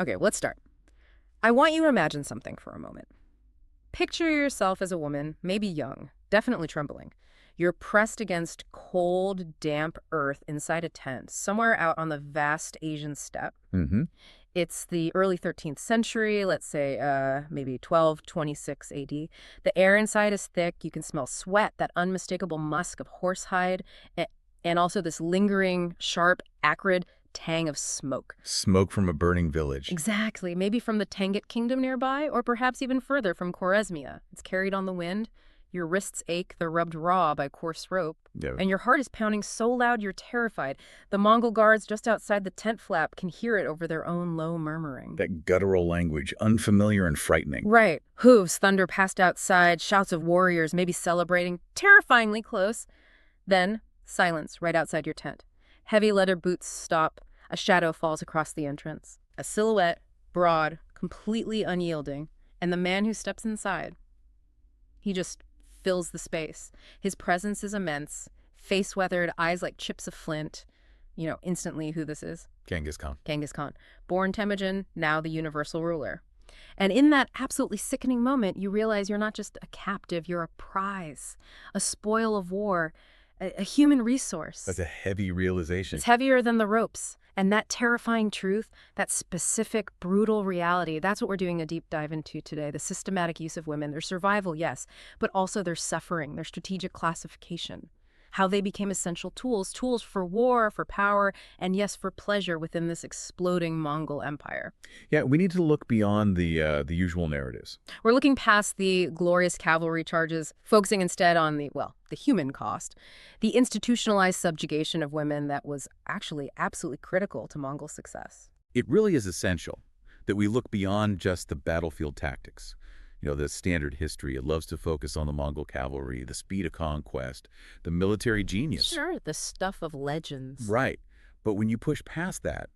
Okay, let's start. I want you to imagine something for a moment. Picture yourself as a woman, maybe young, definitely trembling. You're pressed against cold, damp earth inside a tent, somewhere out on the vast Asian steppe. Mm-hmm. It's the early 13th century, let's say maybe 1226 AD. The air inside is thick. You can smell sweat, that unmistakable musk of horsehide, and also this lingering, sharp, acrid tang of smoke. Smoke from a burning village. Exactly. Maybe from the Tangut kingdom nearby, or perhaps even further from Khwarezmia. It's carried on the wind. Your wrists ache, they're rubbed raw by coarse rope. Yeah. And your heart is pounding so loud you're terrified. The Mongol guards just outside the tent flap can hear it over their own low murmuring. That guttural language, unfamiliar and frightening. Right. Hooves thunder past outside, shouts of warriors maybe celebrating, terrifyingly close. Then, silence right outside your tent. Heavy leather boots stop. A shadow falls across the entrance. A silhouette, broad, completely unyielding. And the man who steps inside, he just fills the space. His presence is immense. Face weathered, eyes like chips of flint. You know instantly who this is. Genghis Khan. Genghis Khan. Born Temujin, now the universal ruler. And in that absolutely sickening moment, you realize you're not just a captive, you're a prize, a spoil of war, a human resource. That's a heavy realization. It's heavier than the ropes. And that terrifying truth, that specific, brutal reality, that's what we're doing a deep dive into today. The systematic use of women, their survival, yes, but also their suffering, their strategic classification, how they became essential tools for war, for power, and yes, for pleasure within this exploding Mongol Empire. Yeah, we need to look beyond the usual narratives. We're looking past the glorious cavalry charges, focusing instead on the human cost, the institutionalized subjugation of women that was actually absolutely critical to Mongol success. It really is essential that we look beyond just the battlefield tactics. You know, the standard history, it loves to focus on the Mongol cavalry, the speed of conquest, the military genius. Sure, the stuff of legends. Right. But when you push past that,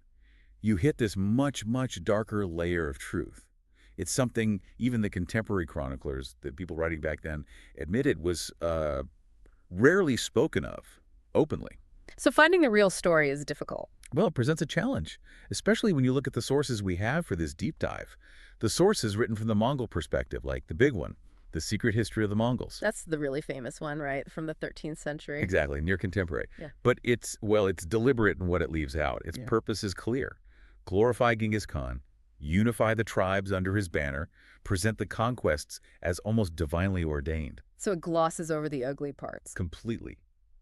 you hit this much, much darker layer of truth. It's something even the contemporary chroniclers, the people writing back then, admitted was rarely spoken of openly. So finding the real story is difficult. Well, it presents a challenge, especially when you look at the sources we have for this deep dive. The sources written from the Mongol perspective, like the big one, The Secret History of the Mongols. That's the really famous one, right, from the 13th century. Exactly, near contemporary. Yeah. But it's deliberate in what it leaves out. Its purpose is clear. Glorify Genghis Khan, unify the tribes under his banner, present the conquests as almost divinely ordained. So it glosses over the ugly parts. Completely.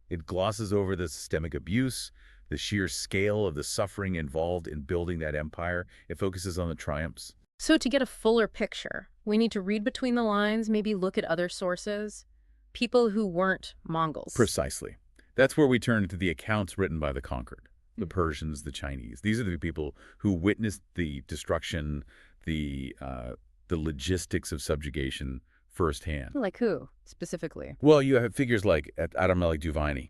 It glosses over the systemic abuse, the sheer scale of the suffering involved in building that empire. It focuses on the triumphs. So to get a fuller picture, we need to read between the lines, maybe look at other sources, people who weren't Mongols. Precisely. That's where we turn to the accounts written by the conquered, the Persians, the Chinese. These are the people who witnessed the destruction, the logistics of subjugation firsthand. Like who, specifically? Well, you have figures like Adamalik Duvani.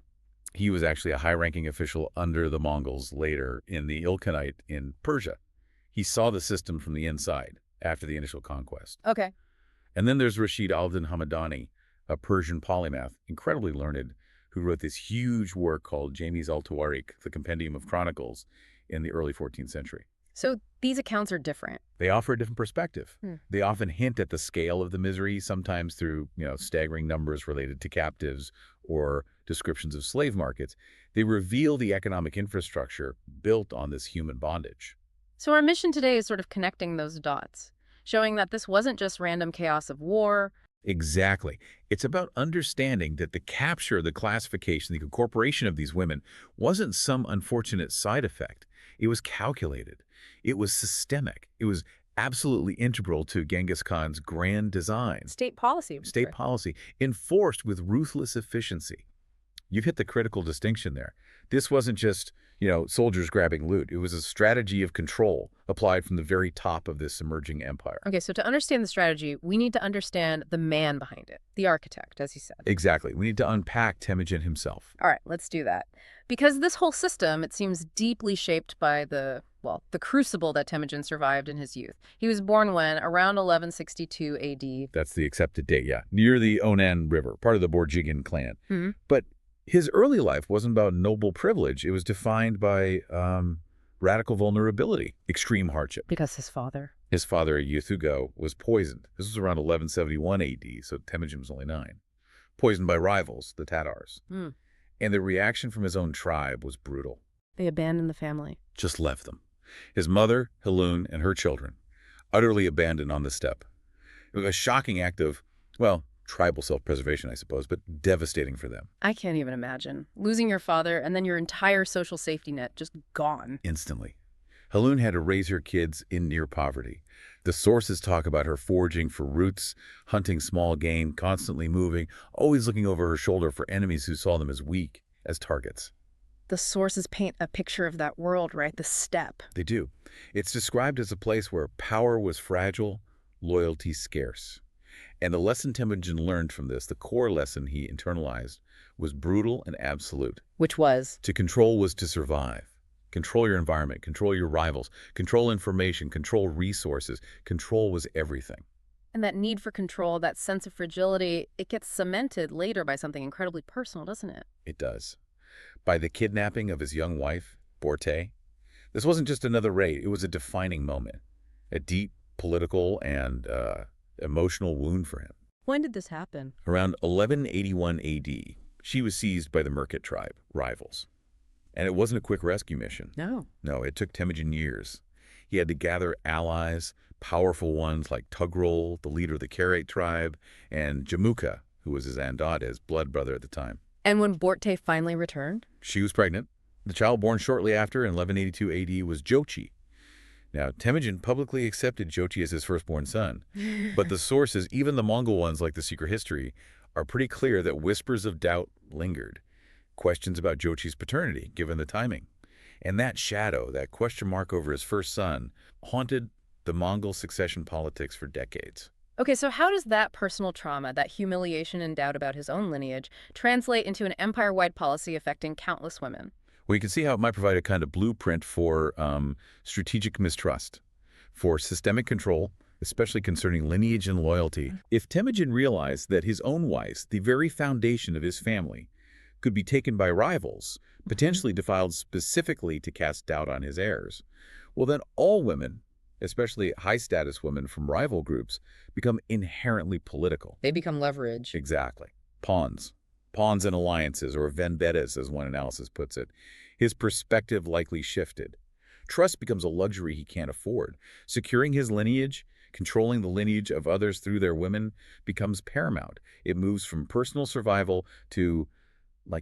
He was actually a high-ranking official under the Mongols later in the Ilkhanate in Persia. He saw the system from the inside after the initial conquest. Okay. And then there's Rashid al-Din Hamadani, a Persian polymath, incredibly learned, who wrote this huge work called Jami's al-Tawarik, the Compendium of Chronicles, in the early 14th century. So these accounts are different. They offer a different perspective. They often hint at the scale of the misery, sometimes through, staggering numbers related to captives or descriptions of slave markets. They reveal the economic infrastructure built on this human bondage. So our mission today is sort of connecting those dots, showing that this wasn't just random chaos of war. Exactly. It's about understanding that the capture, the classification, the incorporation of these women wasn't some unfortunate side effect. It was calculated. It was systemic. It was absolutely integral to Genghis Khan's grand design. State policy. State policy, enforced with ruthless efficiency. You've hit the critical distinction there. This wasn't just, soldiers grabbing loot. It was a strategy of control applied from the very top of this emerging empire. Okay, so to understand the strategy, we need to understand the man behind it, the architect, as you said. Exactly. We need to unpack Temujin himself. All right, let's do that. Because this whole system, it seems deeply shaped by the crucible that Temujin survived in his youth. He was born when? Around 1162 AD. That's the accepted date, yeah. Near the Onan River, part of the Borjigin clan. Mm-hmm. But his early life wasn't about noble privilege. It was defined by radical vulnerability, extreme hardship. Because his father. His father, Yathugo, was poisoned. This was around 1171 AD, so Temujin was only 9. Poisoned by rivals, the Tatars. Mm. And the reaction from his own tribe was brutal. They abandoned the family. Just left them. His mother, Helun, and her children, utterly abandoned on the steppe. It was a shocking act of, well, tribal self-preservation, I suppose, but devastating for them. I can't even imagine. Losing your father and then your entire social safety net just gone. Instantly. Helun had to raise her kids in near poverty. The sources talk about her foraging for roots, hunting small game, constantly moving, always looking over her shoulder for enemies who saw them as weak, as targets. The sources paint a picture of that world, right? The steppe. They do. It's described as a place where power was fragile, loyalty scarce. And the lesson Temujin learned from this, the core lesson he internalized, was brutal and absolute. Which was? To control was to survive. Control your environment, control your rivals, control information, control resources. Control was everything. And that need for control, that sense of fragility, it gets cemented later by something incredibly personal, doesn't it? It does. By the kidnapping of his young wife, Borte. This wasn't just another raid, it was a defining moment. A deep political and emotional wound for him. When did this happen? Around 1181 AD, she was seized by the Merkit tribe, rivals. And it wasn't a quick rescue mission. No. No, it took Temujin years. He had to gather allies, powerful ones like Tugrul, the leader of the Karate tribe, and Jamuka, who was his Andada's blood brother at the time. And when Borte finally returned? She was pregnant. The child born shortly after in 1182 AD was Jochi. Now, Temujin publicly accepted Jochi as his firstborn son, but the sources, even the Mongol ones like the Secret History, are pretty clear that whispers of doubt lingered. Questions about Jochi's paternity, given the timing. And that shadow, that question mark over his first son, haunted the Mongol succession politics for decades. Okay, so how does that personal trauma, that humiliation and doubt about his own lineage, translate into an empire-wide policy affecting countless women? Well, you can see how it might provide a kind of blueprint for strategic mistrust, for systemic control, especially concerning lineage and loyalty. If Temujin realized that his own wives, the very foundation of his family, could be taken by rivals, potentially defiled specifically to cast doubt on his heirs, well then all women, especially high-status women from rival groups, become inherently political. They become leverage. Exactly. Pawns. Pawns in alliances, or vendettas, as one analysis puts it. His perspective likely shifted. Trust becomes a luxury he can't afford. Securing his lineage, controlling the lineage of others through their women, becomes paramount. It moves from personal survival to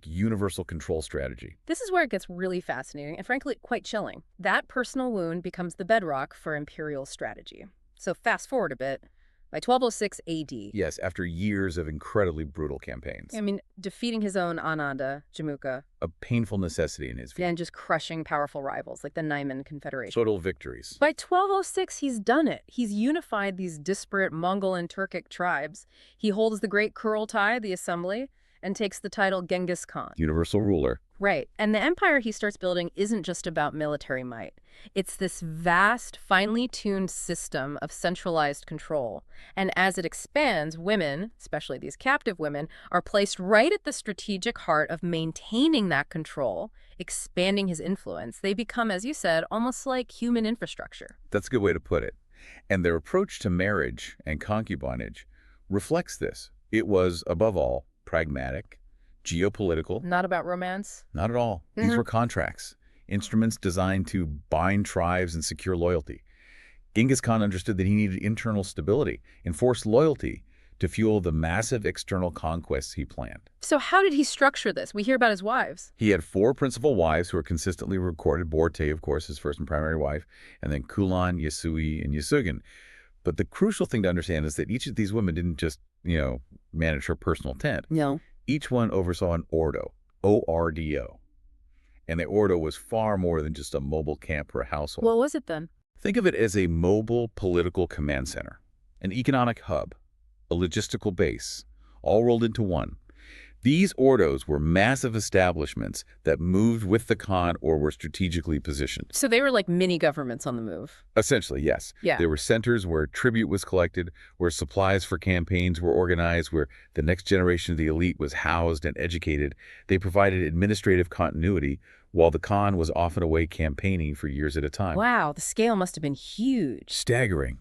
universal control strategy. This is where it gets really fascinating and frankly quite chilling. That personal wound becomes the bedrock for imperial strategy. So fast forward a bit, by 1206 AD. Yes, after years of incredibly brutal campaigns. I mean, defeating his own Ananda, Jamuka. A painful necessity in his view. And just crushing powerful rivals like the Naiman Confederation. Total victories. By 1206, he's done it. He's unified these disparate Mongol and Turkic tribes. He holds the Great Kurultai, the assembly, and takes the title Genghis Khan. Universal ruler. Right. And the empire he starts building isn't just about military might. It's this vast, finely tuned system of centralized control. And as it expands, women, especially these captive women, are placed right at the strategic heart of maintaining that control, expanding his influence. They become, as you said, almost like human infrastructure. That's a good way to put it. And their approach to marriage and concubinage reflects this. It was, above all, pragmatic, geopolitical. Not about romance? Not at all. These were contracts, instruments designed to bind tribes and secure loyalty. Genghis Khan understood that he needed internal stability, enforced loyalty to fuel the massive external conquests he planned. So how did he structure this? We hear about his wives. He had 4 principal wives who are consistently recorded. Borte, of course, his first and primary wife, and then Kulan, Yasui, and Yasugin. But the crucial thing to understand is that each of these women didn't just, manage her personal tent. No. Each one oversaw an ordo, O-R-D-O. And the ordo was far more than just a mobile camp or a household. What was it then? Think of it as a mobile political command center, an economic hub, a logistical base, all rolled into one. These ordos were massive establishments that moved with the Khan or were strategically positioned. So they were like mini governments on the move. Essentially, yes. Yeah. They were centers where tribute was collected, where supplies for campaigns were organized, where the next generation of the elite was housed and educated. They provided administrative continuity while the Khan was often away campaigning for years at a time. Wow, the scale must have been huge. Staggering.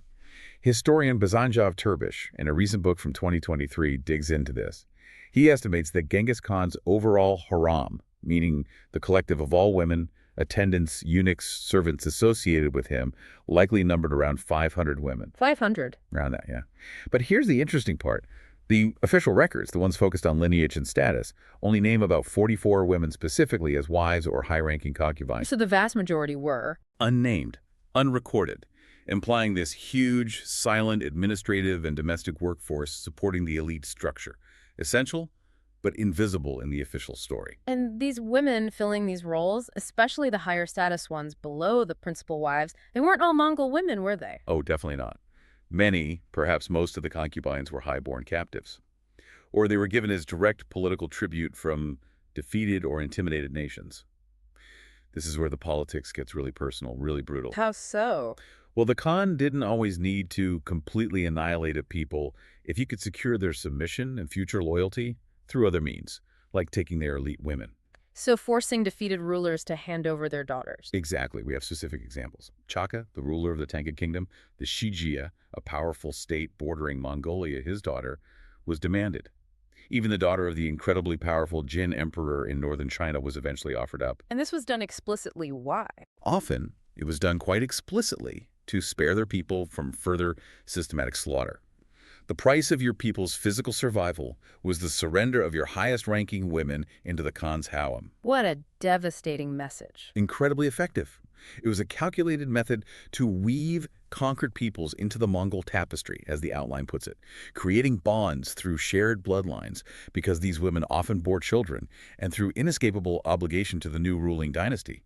Historian Bazanjov Turbish, in a recent book from 2023, digs into this. He estimates that Genghis Khan's overall haram, meaning the collective of all women, attendants, eunuchs, servants associated with him, likely numbered around 500 women. 500. Around that, yeah. But here's the interesting part. The official records, the ones focused on lineage and status, only name about 44 women specifically as wives or high-ranking concubines. So the vast majority were Unnamed, unrecorded, implying this huge, silent administrative and domestic workforce supporting the elite structure. Essential, but invisible in the official story. And these women filling these roles, especially the higher status ones below the principal wives, they weren't all Mongol women, were they? Oh, definitely not. Many, perhaps most of the concubines were high-born captives. Or they were given as direct political tribute from defeated or intimidated nations. This is where the politics gets really personal, really brutal. How so? Well, the Khan didn't always need to completely annihilate a people if he could secure their submission and future loyalty through other means, like taking their elite women. So forcing defeated rulers to hand over their daughters. Exactly. We have specific examples. Chaka, the ruler of the Tanka kingdom, the Shijia, a powerful state bordering Mongolia, his daughter, was demanded. Even the daughter of the incredibly powerful Jin emperor in northern China was eventually offered up. And this was done explicitly. Why? Often, it was done quite explicitly to spare their people from further systematic slaughter. The price of your people's physical survival was the surrender of your highest-ranking women into the Khan's harem. What a devastating message. Incredibly effective. It was a calculated method to weave conquered peoples into the Mongol tapestry, as the outline puts it, creating bonds through shared bloodlines because these women often bore children, and through inescapable obligation to the new ruling dynasty.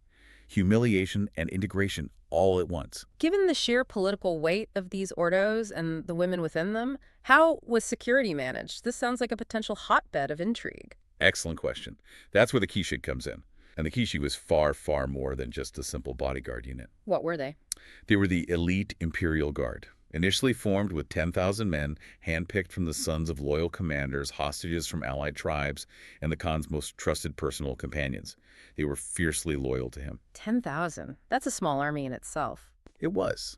Humiliation and integration all at once. Given the sheer political weight of these ordos and the women within them, how was security managed? This sounds like a potential hotbed of intrigue. Excellent question. That's where the Kishig comes in. And the Kishig was far, far more than just a simple bodyguard unit. What were they? They were the elite imperial guard, initially formed with 10,000 men, handpicked from the sons of loyal commanders, hostages from allied tribes, and the Khan's most trusted personal companions. They were fiercely loyal to him. 10,000. That's a small army in itself. It was.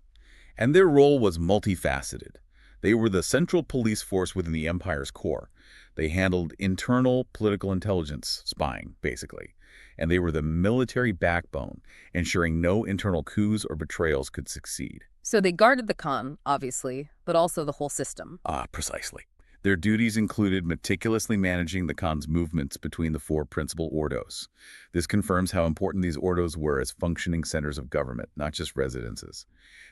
And their role was multifaceted. They were the central police force within the empire's core. They handled internal political intelligence, spying, basically. And they were the military backbone, ensuring no internal coups or betrayals could succeed. So they guarded the Khan, obviously, but also the whole system. Precisely. Their duties included meticulously managing the Khan's movements between the four principal ordos. This confirms how important these ordos were as functioning centers of government, not just residences.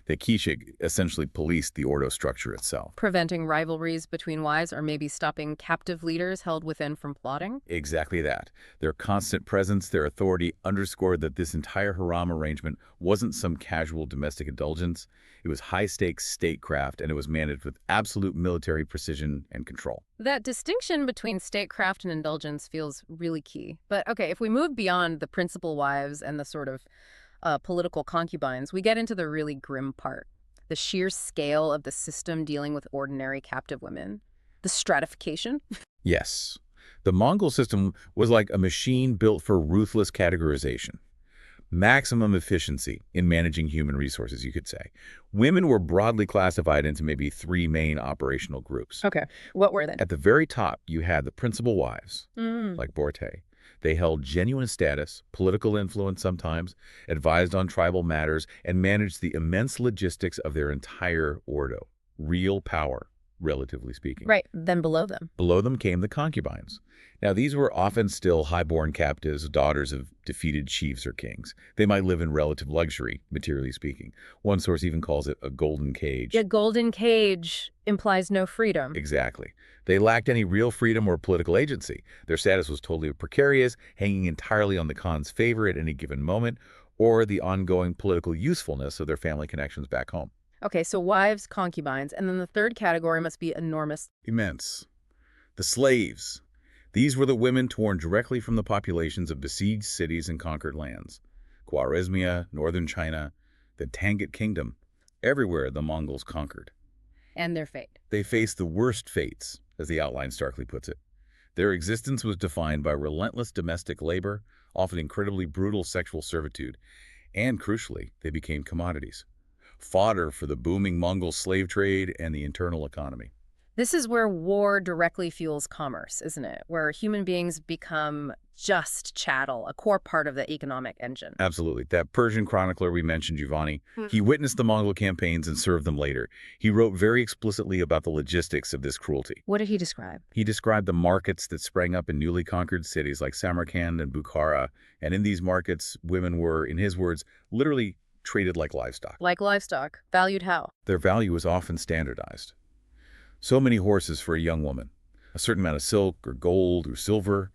The Kishig essentially policed the ordo structure itself. Preventing rivalries between wives or maybe stopping captive leaders held within from plotting? Exactly that. Their constant presence, their authority, underscored that this entire harem arrangement wasn't some casual domestic indulgence. It was high-stakes statecraft, and it was managed with absolute military precision and control. That distinction between statecraft and indulgence feels really key. But okay, if we move beyond the principal wives and the sort of political concubines, we get into the really grim part. The sheer scale of the system dealing with ordinary captive women. The stratification. Yes. The Mongol system was like a machine built for ruthless categorization. Maximum efficiency in managing human resources, you could say. Women were broadly classified into maybe three main operational groups. Okay, what were they? At the very top, you had the principal wives, like Borte. They held genuine status, political influence sometimes, advised on tribal matters, and managed the immense logistics of their entire ordo. Real power, relatively speaking. Right, then below them. Below them came the concubines. Now, these were often still high-born captives, daughters of defeated chiefs or kings. They might live in relative luxury, materially speaking. One source even calls it a golden cage. A golden cage implies no freedom. Exactly. They lacked any real freedom or political agency. Their status was totally precarious, hanging entirely on the Khan's favor at any given moment, or the ongoing political usefulness of their family connections back home. Okay, so wives, concubines, and then the third category must be enormous. Immense. The slaves. These were the women torn directly from the populations of besieged cities and conquered lands. Khwarezmia, northern China, the Tangut kingdom, everywhere the Mongols conquered. And their fate. They faced the worst fates, as the outline starkly puts it. Their existence was defined by relentless domestic labor, often incredibly brutal sexual servitude, and crucially, they became commodities. Fodder for the booming Mongol slave trade and the internal economy. This is where war directly fuels commerce, isn't it? Where human beings become just chattel, a core part of the economic engine. Absolutely. That Persian chronicler we mentioned, Giovanni, Hmm. he witnessed the Mongol campaigns and served them later. He wrote very explicitly about the logistics of this cruelty. What did he describe? He described the markets that sprang up in newly conquered cities like Samarkand and Bukhara, and in these markets, women were, in his words, literally traded like livestock. Like livestock. Valued how? Their value was often standardized. So many horses for a young woman, a certain amount of silk or gold or silver.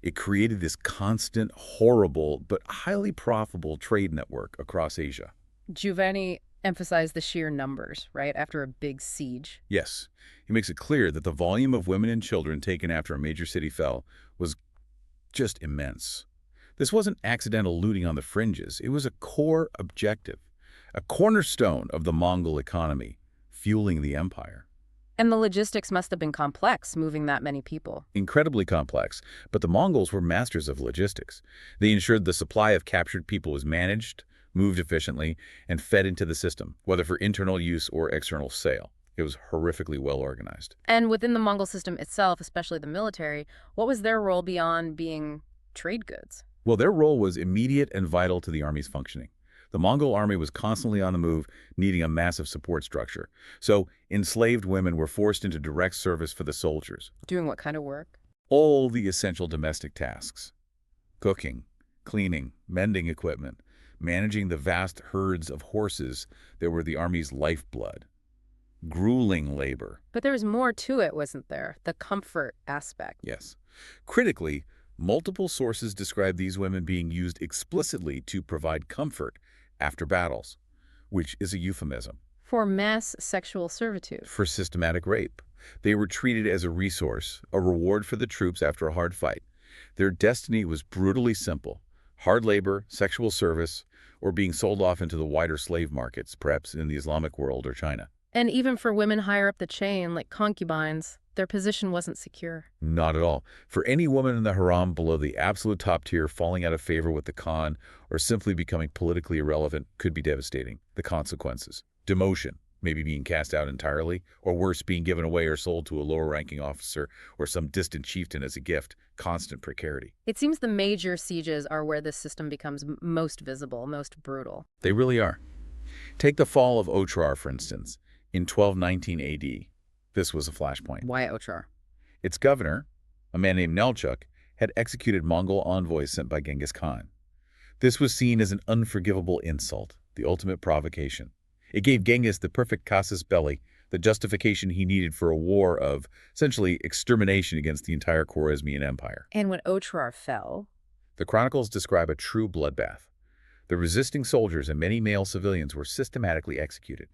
It created this constant, horrible, but highly profitable trade network across Asia. Giovanni emphasized the sheer numbers, right, after a big siege. Yes, he makes it clear that the volume of women and children taken after a major city fell was just immense. This wasn't accidental looting on the fringes. It was a core objective, a cornerstone of the Mongol economy, fueling the empire. And the logistics must have been complex, moving that many people. Incredibly complex, but the Mongols were masters of logistics. They ensured the supply of captured people was managed, moved efficiently, and fed into the system, whether for internal use or external sale. It was horrifically well organized. And within the Mongol system itself, especially the military, what was their role beyond being trade goods? Well, their role was immediate and vital to the army's functioning. The Mongol army was constantly on the move, needing a massive support structure. So enslaved women were forced into direct service for the soldiers. Doing what kind of work? All the essential domestic tasks: cooking, cleaning, mending equipment, managing the vast herds of horses that were the army's lifeblood. Grueling labor, But there was more to it, wasn't there? The comfort aspect. yes. Critically, multiple sources describe these women being used explicitly to provide comfort after battles, which is a euphemism For mass sexual servitude. for systematic rape. They were treated as a resource, a reward for the troops after a hard fight. Their destiny was brutally simple: hard labor, sexual service, or being sold off into the wider slave markets, perhaps in the Islamic world or China. And even for women higher up the chain, like concubines, their position wasn't secure. Not at all. For any woman in the harem below the absolute top tier, falling out of favor with the Khan or simply becoming politically irrelevant could be devastating. The consequences: demotion, maybe being cast out entirely, or worse, being given away or sold to a lower-ranking officer or some distant chieftain as a gift. Constant precarity. It seems the major sieges are where this system becomes most visible, most brutal. They really are. Take the fall of Otrar, for instance, in 1219 AD. This was a flashpoint. Why Otrar? Its governor, a man named Nelchuk, had executed Mongol envoys sent by Genghis Khan. This was seen as an unforgivable insult, the ultimate provocation. It gave Genghis the perfect casus belli, the justification he needed for a war of, essentially, extermination against the entire Khwarezmian Empire. And when Otrar fell, The chronicles describe a true bloodbath. The resisting soldiers and many male civilians were systematically executed.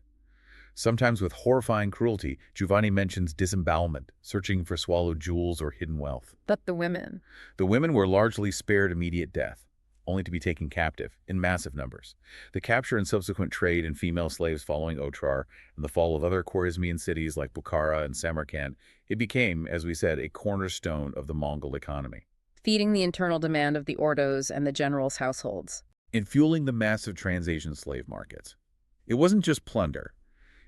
Sometimes with horrifying cruelty, Giovanni mentions disembowelment, searching for swallowed jewels or hidden wealth. but the women. The women were largely spared immediate death, only to be taken captive in massive numbers. The capture and subsequent trade in female slaves following Otrar and the fall of other Khwarezmian cities like Bukhara and Samarkand, it became, as we said, a cornerstone of the Mongol economy. Feeding the internal demand of the ordos and the generals' households. In fueling the massive Trans-Asian slave markets. It wasn't just plunder.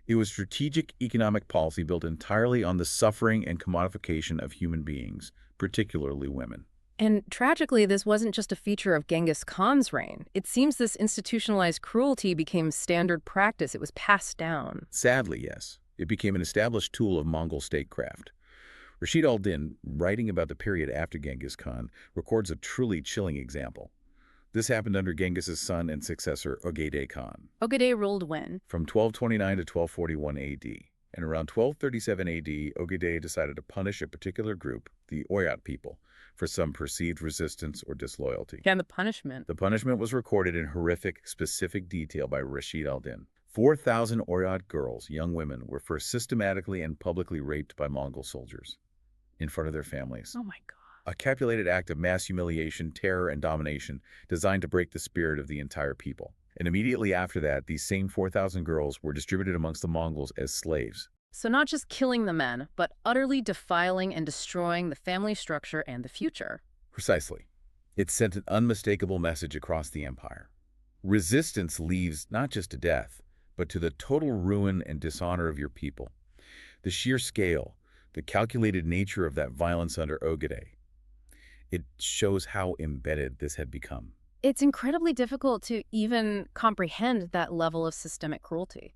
It was strategic economic policy built entirely on the suffering and commodification of human beings, particularly women. And tragically, this wasn't just a feature of Genghis Khan's reign. It seems this institutionalized cruelty became standard practice. It was passed down. Sadly, yes, it became an established tool of Mongol statecraft. Rashid al-Din, writing about the period after Genghis Khan, records a truly chilling example. This happened under Genghis's son and successor, Ogedei Khan, Ogedei ruled when? from 1229 to 1241 AD. And around 1237 AD, Ogedei decided to punish a particular group, the Oirat people, for some perceived resistance or disloyalty. And the punishment. The punishment was recorded in horrific, specific detail by Rashid al-Din. 4,000 Oirat girls, young women, were first systematically and publicly raped by Mongol soldiers in front of their families. Oh my God. A calculated act of mass humiliation, terror, and domination designed to break the spirit of the entire people. And immediately after that, these same 4,000 girls were distributed amongst the Mongols as slaves. So not just killing the men, but utterly defiling and destroying the family structure and the future. Precisely. It sent an unmistakable message across the empire. Resistance leads not just to death, but to the total ruin and dishonor of your people. The sheer scale, the calculated nature of that violence under Ogedei, it shows how embedded this had become. It's incredibly difficult to even comprehend that level of systemic cruelty.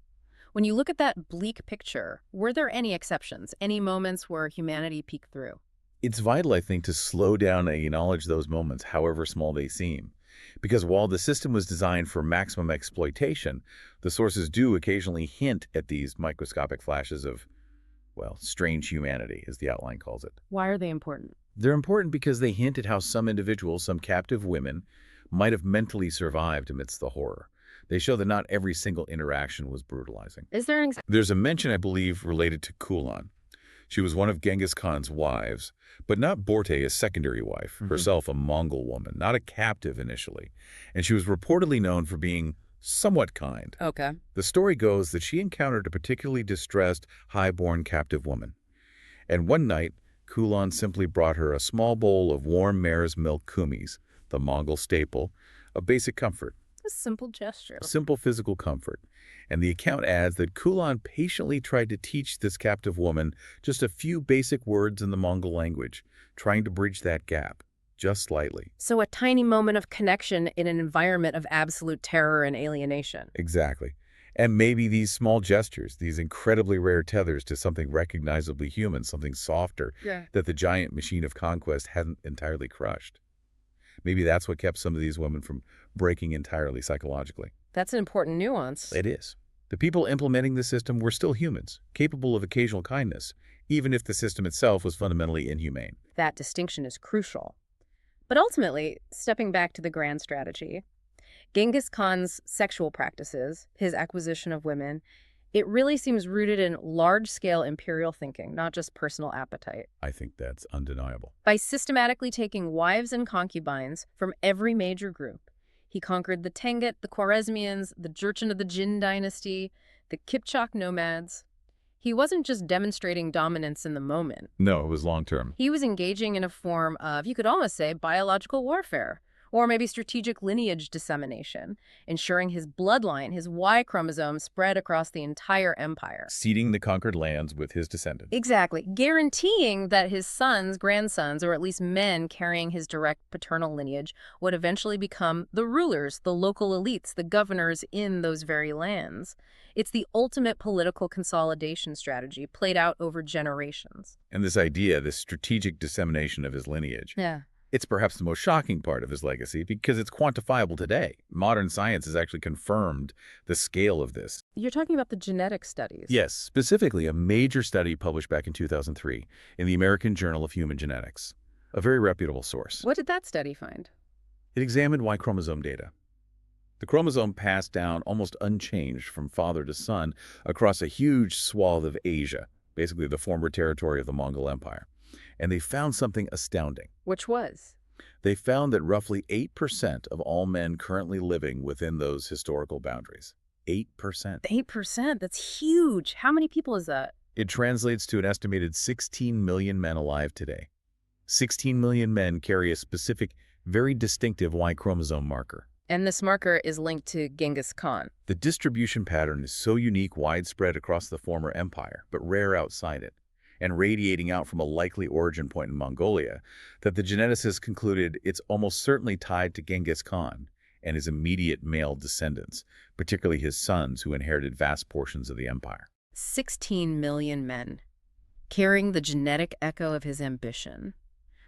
When you look at that bleak picture, were there any exceptions, any moments where humanity peeked through? It's vital, I think, to slow down and acknowledge those moments, however small they seem. Because while the system was designed for maximum exploitation, the sources do occasionally hint at these microscopic flashes of, well, strange humanity, as the outline calls it. Why are they important? They're important because they hint at how some individuals, some captive women, might have mentally survived amidst the horror. They show that not every single interaction was brutalizing. Is there an There's a mention, I believe, related to Kulan. She was one of Genghis Khan's wives, but not Borte, a secondary wife, herself a Mongol woman, not a captive initially. And she was reportedly known for being somewhat kind. Okay. The story goes that she encountered a particularly distressed, high-born captive woman. And one night, Kulan simply brought her a small bowl of warm mare's milk kumis, the Mongol staple, a basic comfort. A simple gesture. Simple physical comfort. And the account adds that Kulan patiently tried to teach this captive woman just a few basic words in the Mongol language, trying to bridge that gap, just slightly. So a tiny moment of connection in an environment of absolute terror and alienation. Exactly. And maybe these small gestures, these incredibly rare tethers to something recognizably human, something softer, that the giant machine of conquest hadn't entirely crushed. Maybe that's what kept some of these women from breaking entirely psychologically. That's an important nuance. It is. The people implementing the system were still humans, capable of occasional kindness, even if the system itself was fundamentally inhumane. That distinction is crucial. But ultimately, stepping back to the grand strategy, Genghis Khan's sexual practices, his acquisition of women, it really seems rooted in large-scale imperial thinking, not just personal appetite. I think that's undeniable. By systematically taking wives and concubines from every major group, he conquered the Tenget, the Khwarezmians, the Jurchen of the Jin dynasty, the Kipchak nomads. He wasn't just demonstrating dominance in the moment. No, it was long-term. He was engaging in a form of, you could almost say, biological warfare, or maybe strategic lineage dissemination, ensuring his bloodline, his Y chromosome, spread across the entire empire. Seeding the conquered lands with his descendants. Exactly. Guaranteeing that his sons, grandsons, or at least men carrying his direct paternal lineage would eventually become the rulers, the local elites, the governors in those very lands. It's the ultimate political consolidation strategy played out over generations. And this idea, this strategic dissemination of his lineage, Yeah. it's perhaps the most shocking part of his legacy because it's quantifiable today. Modern science has actually confirmed the scale of this. You're talking about the genetic studies. Yes, specifically a major study published back in 2003 in the American Journal of Human Genetics, a very reputable source. What did that study find? It examined Y chromosome data. The chromosome passed down almost unchanged from father to son across a huge swath of Asia, basically the former territory of the Mongol Empire. And they found something astounding. Which was? They found that roughly 8% of all men currently living within those historical boundaries. 8%. 8%? That's huge. How many people is that? It translates to an estimated 16 million men alive today. 16 million men carry a specific, very distinctive Y chromosome marker. And this marker is linked to Genghis Khan. The distribution pattern is so unique, widespread across the former empire, but rare outside it, and radiating out from a likely origin point in Mongolia, that the geneticists concluded it's almost certainly tied to Genghis Khan and his immediate male descendants, particularly his sons who inherited vast portions of the empire. 16 million men, carrying the genetic echo of his ambition.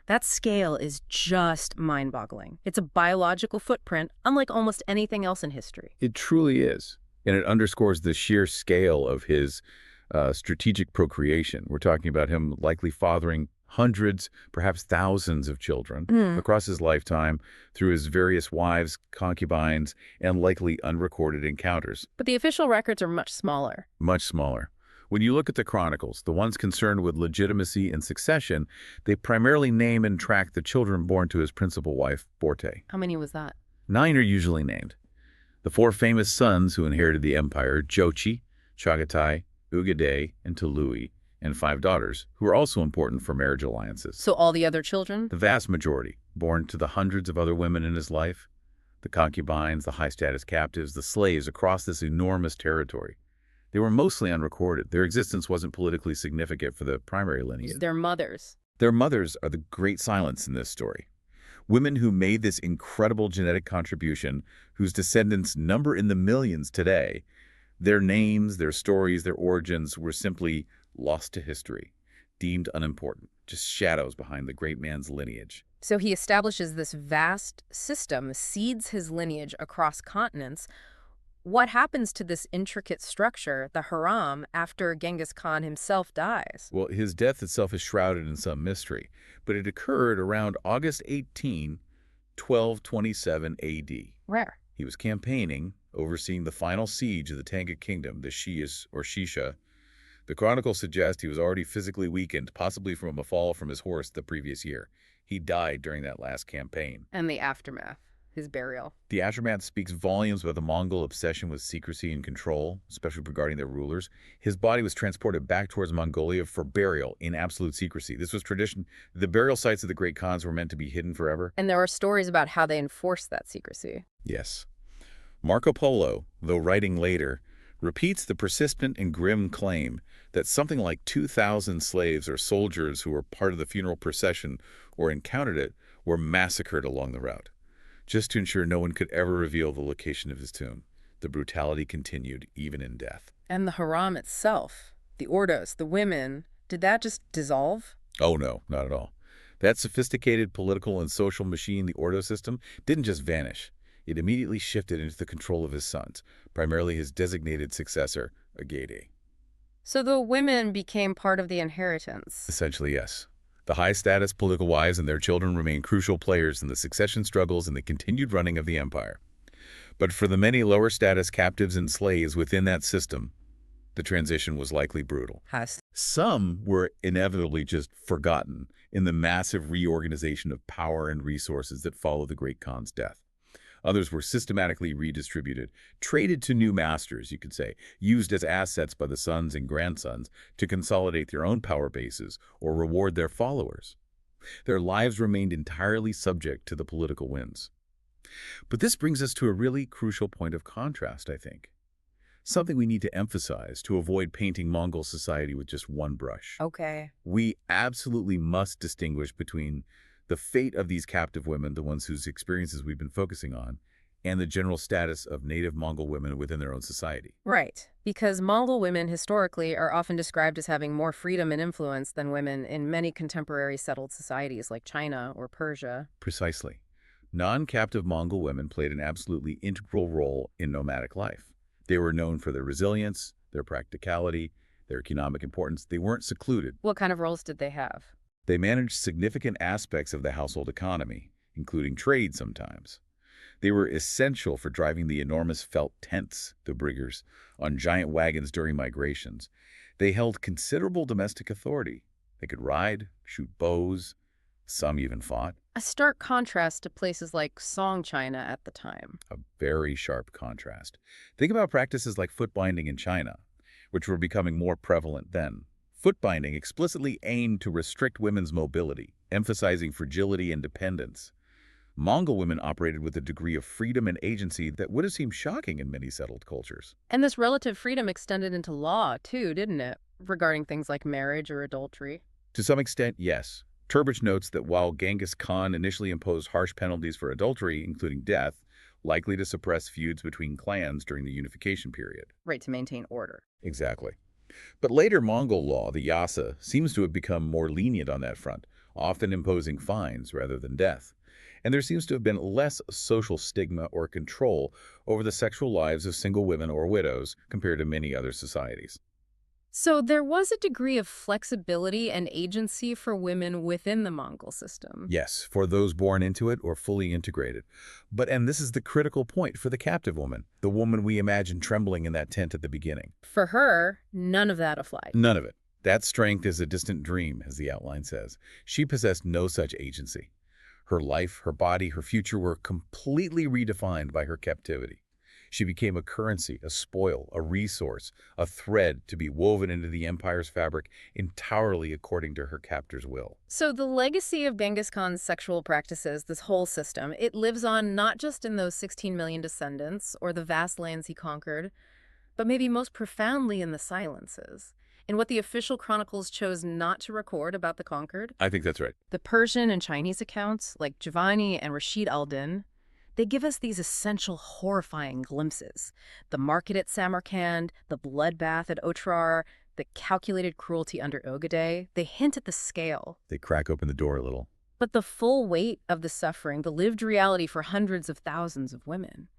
That scale is just mind-boggling. It's a biological footprint, unlike almost anything else in history. It truly is, and it underscores the sheer scale of his strategic procreation. We're talking about him likely fathering hundreds, perhaps thousands of children across his lifetime through his various wives, concubines, and likely unrecorded encounters. But the official records are much smaller. Much smaller. When you look at the chronicles, the ones concerned with legitimacy and succession, they primarily name and track the children born to his principal wife, Borte. How many was that? 9 are usually named. The 4 famous sons who inherited the empire, Jochi, Chagatai, Ugedei, and Tului, and 5 daughters, who are also important for marriage alliances. So all the other children? The vast majority. born to the hundreds of other women in his life, the concubines, the high-status captives, the slaves across this enormous territory. They were mostly unrecorded. Their existence wasn't politically significant for the primary lineage. Their mothers. Their mothers are the great silence in this story. Women who made this incredible genetic contribution, whose descendants number in the millions today. Their names, their stories, their origins were simply lost to history, deemed unimportant, just shadows behind the great man's lineage. So he establishes this vast system, seeds his lineage across continents. What happens to this intricate structure, the harem, after Genghis Khan himself dies? Well, his death itself is shrouded in some mystery, but it occurred around August 18, 1227 AD. Rare. He was campaigning, overseeing the final siege of the Tanga kingdom, the Shias or Shisha. The chronicles suggest he was already physically weakened, possibly from a fall from his horse the previous year. He died during that last campaign. And the aftermath, his burial. The aftermath speaks volumes about the Mongol obsession with secrecy and control, especially regarding their rulers. His body was transported back towards Mongolia for burial in absolute secrecy. This was tradition. The burial sites of the great Khans were meant to be hidden forever. And there are stories about how they enforced that secrecy. Yes. Marco Polo, though writing later, repeats the persistent and grim claim that something like 2,000 slaves or soldiers who were part of the funeral procession or encountered it were massacred along the route, just to ensure no one could ever reveal the location of his tomb. The brutality continued even in death. And the harem itself, the ordos, the women, did that just dissolve? Oh no, not at all. That sophisticated political and social machine, the Ordo system, didn't just vanish. It immediately shifted into the control of his sons, primarily his designated successor, Agade. So the women became part of the inheritance. Essentially, yes. The high-status political wives and their children remain crucial players in the succession struggles and the continued running of the empire. But for the many lower-status captives and slaves within that system, the transition was likely brutal. Some were inevitably just forgotten in the massive reorganization of power and resources that followed the Great Khan's death. Others were systematically redistributed, traded to new masters, you could say, used as assets by the sons and grandsons to consolidate their own power bases or reward their followers. Their lives remained entirely subject to the political winds. But this brings us to a really crucial point of contrast, I think. Something we need to emphasize to avoid painting Mongol society with just one brush. Okay. We absolutely must distinguish between the fate of these captive women, the ones whose experiences we've been focusing on, and the general status of native Mongol women within their own society. Right. Because Mongol women historically are often described as having more freedom and influence than women in many contemporary settled societies like China or Persia. Precisely. Non-captive Mongol women played an absolutely integral role in nomadic life. They were known for their resilience, their practicality, their economic importance. They weren't secluded. What kind of roles did they have? They managed significant aspects of the household economy, including trade sometimes. They were essential for driving the enormous felt tents, the briggers, on giant wagons during migrations. They held considerable domestic authority. They could ride, shoot bows. Some even fought. A stark contrast to places like Song China at the time. A very sharp contrast. Think about practices like foot binding in China, which were becoming more prevalent then. Foot binding explicitly aimed to restrict women's mobility, emphasizing fragility and dependence. Mongol women operated with a degree of freedom and agency that would have seemed shocking in many settled cultures. And this relative freedom extended into law, too, didn't it? Regarding things like marriage or adultery. To some extent, yes. Turbich notes that while Genghis Khan initially imposed harsh penalties for adultery, including death, likely to suppress feuds between clans during the unification period. Right, to maintain order. Exactly. But later Mongol law, the Yassa, seems to have become more lenient on that front, often imposing fines rather than death. And there seems to have been less social stigma or control over the sexual lives of single women or widows compared to many other societies. So there was a degree of flexibility and agency for women within the Mongol system. Yes, for those born into it or fully integrated. And this is the critical point for the captive woman, the woman we imagine trembling in that tent at the beginning. For her, none of that applied. None of it. That strength is a distant dream, as the outline says. She possessed no such agency. Her life, her body, her future were completely redefined by her captivity. She became a currency, a spoil, a resource, a thread to be woven into the empire's fabric entirely according to her captor's will. So the legacy of Genghis Khan's sexual practices, this whole system, it lives on not just in those 16 million descendants or the vast lands he conquered, but maybe most profoundly in the silences, in what the official chronicles chose not to record about the conquered. I think that's right. The Persian and Chinese accounts, like Giovanni and Rashid al-Din, they give us these essential horrifying glimpses. The market at Samarkand, the bloodbath at Otrar, the calculated cruelty under Ogadeh, they hint at the scale. They crack open the door a little. But the full weight of the suffering, the lived reality for hundreds of thousands of women,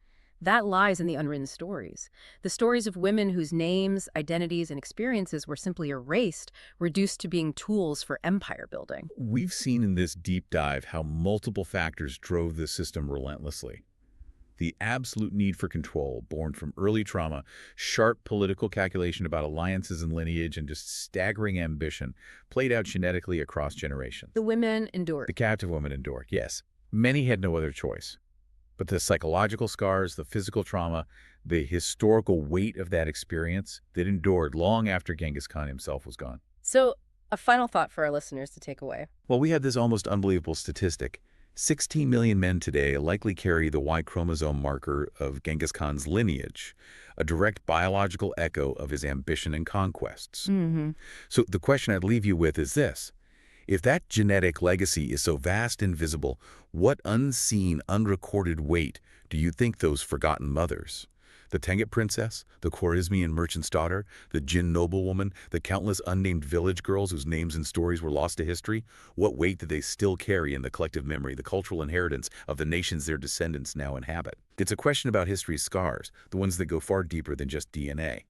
that lies in the unwritten stories. The stories of women whose names, identities, and experiences were simply erased, reduced to being tools for empire building. We've seen in this deep dive how multiple factors drove this system relentlessly. The absolute need for control, born from early trauma, sharp political calculation about alliances and lineage, and just staggering ambition, played out genetically across generations. The women endured. The captive woman endured, yes. Many had no other choice. But the psychological scars, the physical trauma, the historical weight of that experience that endured long after Genghis Khan himself was gone. So, a final thought for our listeners to take away. Well, we have this almost unbelievable statistic. 16 million men today likely carry the Y chromosome marker of Genghis Khan's lineage, a direct biological echo of his ambition and conquests. So the question I'd leave you with is this. If that genetic legacy is so vast and visible, what unseen, unrecorded weight do you think those forgotten mothers, the Tenggit princess, the Khwarezmian merchant's daughter, the Jin noblewoman, the countless unnamed village girls whose names and stories were lost to history, what weight do they still carry in the collective memory, the cultural inheritance of the nations their descendants now inhabit? It's a question about history's scars, the ones that go far deeper than just DNA.